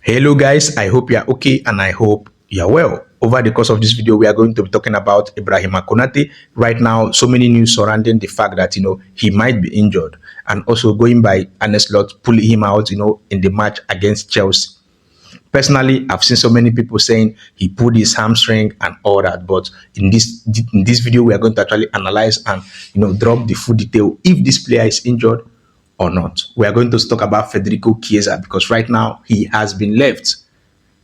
Hello guys, I hope you are okay and I hope you are well. Over the course of this video, we are going to be talking about Ibrahima Konate. Right now, so many news surrounding the fact that he might be injured, and also going by Arne Slot pulling him out in the match against Chelsea. Personally, I've seen so many people saying he pulled his hamstring and all that, but in this video, we are going to actually analyze and drop the full detail if this player is injured or not. We are going to talk about Federico Chiesa because right now he has been left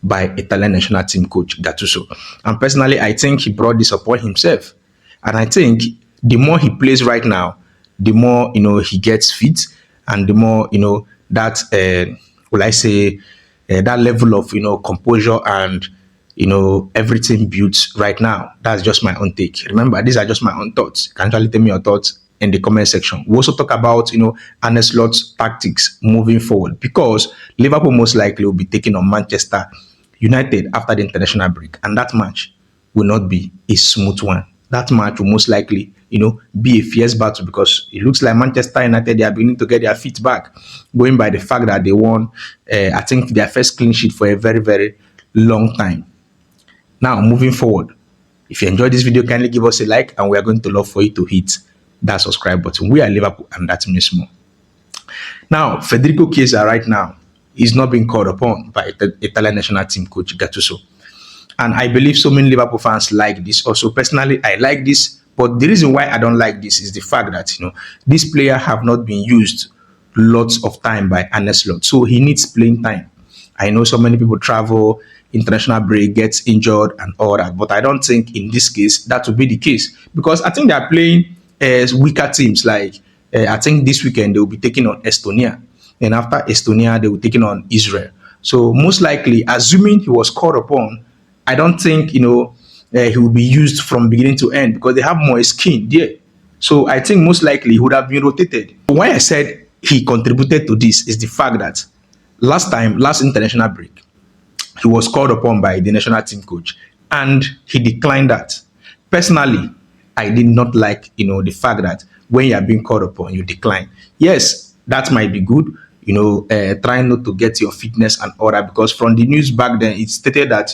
by Italian national team coach Gattuso. And personally, I think he brought this upon himself. And I think the more he plays right now, the more he gets fit, and the more that will I say that level of composure and everything built right now. That's just my own take. Remember, these are just my own thoughts. You can actually tell me your thoughts in the comment section. We also talk about Arne Slot's tactics moving forward, because Liverpool most likely will be taking on Manchester United after the international break, and that match will not be a smooth one. That match will most likely be a fierce battle, because it looks like Manchester United, they are beginning to get their feet back, going by the fact that they won I think their first clean sheet for a very, very long time. Now, moving forward, if you enjoyed this video, kindly give us a like, and we are going to love for you to hit that subscribe button. We are Liverpool, and that means more. Now, Federico Chiesa right now is not being called upon by the Italian national team coach Gattuso. And I believe so many Liverpool fans like this. Also, personally, I like this. But the reason why I don't like this is the fact that, this player have not been used lots of time by Arne Slot. So he needs playing time. I know so many people travel, international break, gets injured and all that. But I don't think in this case that will be the case. Because I think they are playing weaker teams. Like, I think this weekend they will be taking on Estonia. And after Estonia, they will be taking on Israel. So most likely, assuming he was called upon, I don't think, he will be used from beginning to end, because they have more skin there. So I think most likely he would have been rotated. Why I said he contributed to this is the fact that last international break, he was called upon by the national team coach and he declined that. Personally, I did not like, the fact that when you are being called upon, you decline. Yes, that might be good, trying not to get your fitness and all that, because from the news back then, it stated that,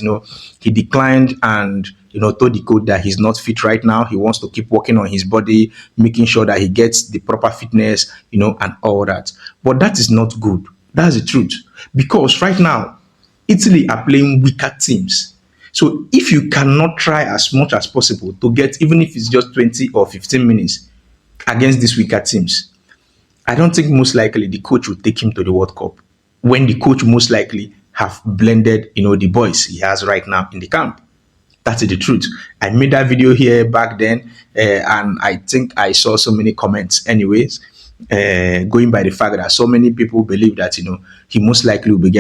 he declined and, told the coach that he's not fit right now. He wants to keep working on his body, making sure that he gets the proper fitness, and all that. But that is not good. That's the truth. Because right now, Italy are playing weaker teams. So if you cannot try as much as possible to get, even if it's just 20 or 15 minutes against these weaker teams, I don't think most likely the coach will take him to the World Cup, when the coach most likely have blended, the boys he has right now in the camp. That's the truth. I made that video here back then, and I think I saw so many comments anyways, going by the fact that so many people believe that, he most likely will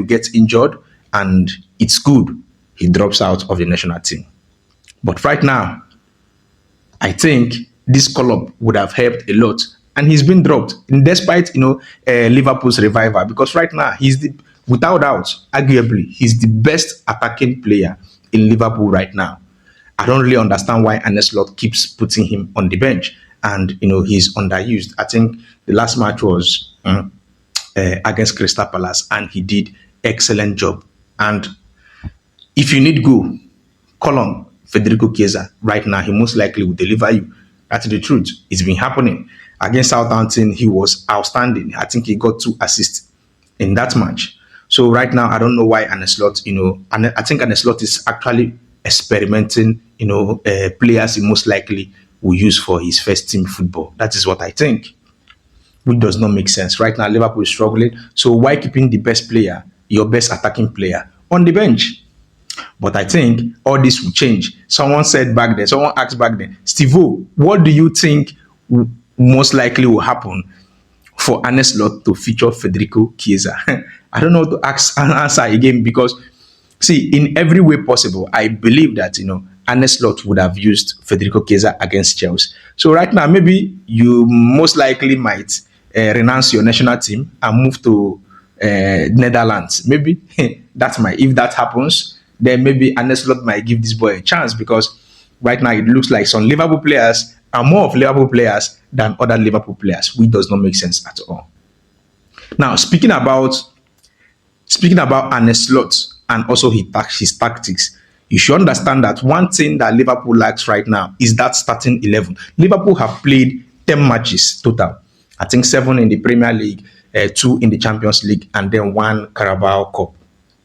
get injured, and it's good he drops out of the national team. But right now, I think this call-up would have helped a lot, and he's been dropped, and despite Liverpool's revival, because right now without doubt, arguably, he's the best attacking player in Liverpool right now. I don't really understand why Arne Slot keeps putting him on the bench, and he's underused. I think the last match was against Crystal Palace, and he did excellent job. And if you need goal, call on Federico Chiesa right now. He most likely will deliver you. That's the truth. It's been happening. Against Southampton, he was outstanding. I think he got 2 assists in that match. So right now, I don't know why Arne Slot, I think Arne Slot is actually experimenting, players he most likely will use for his first team football. That is what I think, which does not make sense. Right now, Liverpool is struggling. So why keeping the best player, your best attacking player, on the bench? But I think all this will change. Someone asked back then, Steve-O, what do you think most likely will happen for Arne Slot to feature Federico Chiesa? I don't know how to answer again, because see, in every way possible, I believe that Arne Slot would have used Federico Chiesa against Chelsea. So right now, maybe you most likely might renounce your national team and move to Netherlands. Maybe if that happens, then maybe Arne Slot might give this boy a chance, because right now it looks like some Liverpool players are more of Liverpool players than other Liverpool players, which does not make sense at all. Now, speaking about Speaking about Arne Slot and also his tactics, you should understand that one thing that Liverpool lacks right now is that starting 11. Liverpool have played 10 matches total. I think 7 in the Premier League, 2 in the Champions League, and then 1 Carabao Cup.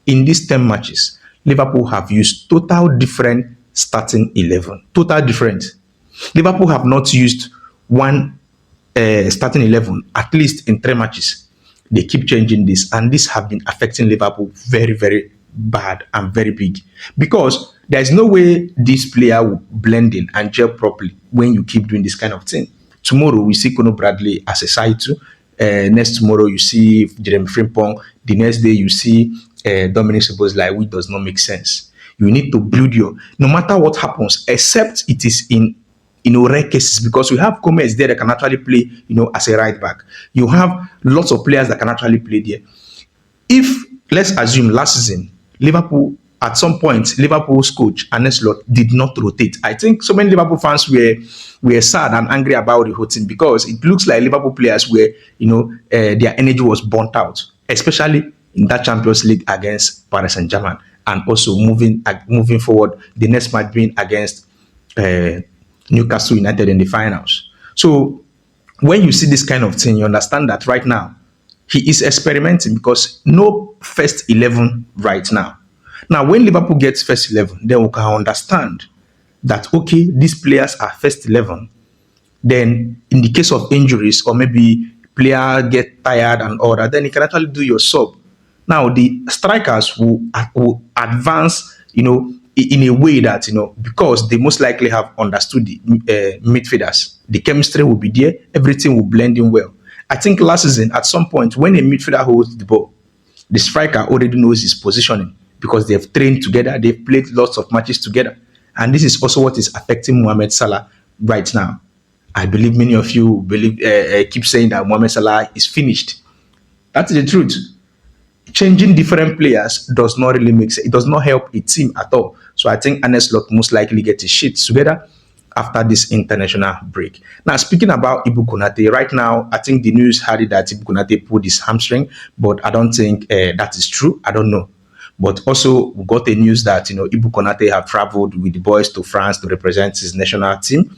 In these 10 matches, Liverpool have used total different starting 11. Total different. Liverpool have not used one starting 11 at least in 3 matches. They keep changing this, and this have been affecting Liverpool very, very bad and very big, because there's no way this player will blend in and gel properly when you keep doing this kind of thing. Tomorrow we see Conor Bradley as a side two. Next tomorrow you see Jeremy Frimpong. The next day you see Dominic Szoboszlai, which does not make sense. You need to build your, no matter what happens, except it is in rare cases, because we have Gomez there that can actually play, as a right back. You have lots of players that can actually play there. If, let's assume last season, Liverpool, at some point, Liverpool's coach, Arne Slot, did not rotate. I think so many Liverpool fans were sad and angry about the whole thing, because it looks like Liverpool players were, their energy was burnt out, especially in that Champions League against Paris Saint-Germain, and also moving forward, the next match being against Newcastle United in the finals. So when you see this kind of thing, you understand that right now he is experimenting, because no first 11 right now. Now, when Liverpool gets first 11, then we can understand that, okay, these players are first 11. Then in the case of injuries, or maybe player get tired and all that, then you can actually do your sub. Now, the strikers will advance, in a way that, because they most likely have understood the midfielders, the chemistry will be there, everything will blend in well. I think last season, at some point, when a midfielder holds the ball, the striker already knows his positioning, because they've trained together, they've played lots of matches together. And this is also what is affecting Mohamed Salah right now. I believe many of you keep saying that Mohamed Salah is finished. That's the truth. Changing different players does not really make sense. It does not help a team at all. So I think Arne Slot most likely get his shit together after this international break. Now, speaking about Ibu Konate, right now, I think the news had it that Ibu Konate pulled his hamstring, but I don't think that is true. I don't know. But also, we got the news that, Ibu Konate have traveled with the boys to France to represent his national team.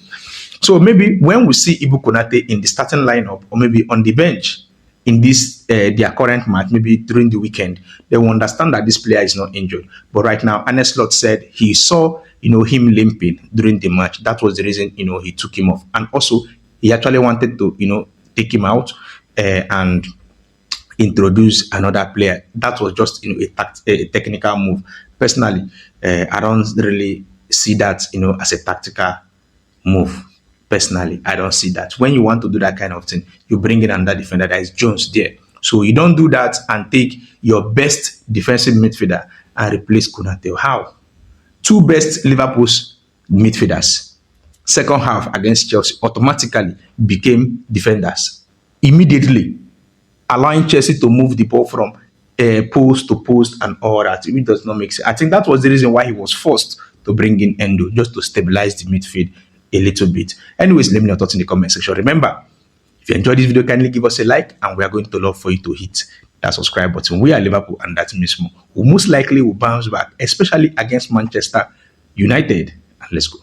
So maybe when we see Ibu Konate in the starting lineup, or maybe on the bench in this their current match, maybe during the weekend, they will understand that this player is not injured. But right now, Arne Slot said he saw, him limping during the match. That was the reason, he took him off. And also, he actually wanted to, take him out and introduce another player. That was just, a technical move. Personally, I don't really see that, as a tactical move. Personally, I don't see that. When you want to do that kind of thing, you bring in another defender that is Jones there. So you don't do that and take your best defensive midfielder and replace Konate. How? 2 best Liverpool's midfielders, second half against Chelsea, automatically became defenders immediately, allowing Chelsea to move the ball from post to post and all that. It does not make sense. I think that was the reason why he was forced to bring in Endo, just to stabilize the midfield a little bit. Anyways, let me know your thoughts in the comment section. Remember, if you enjoyed this video, kindly give us a like, and we are going to love for you to hit that subscribe button. We are Liverpool, and that means more. We most likely will bounce back, especially against Manchester United. And let's go.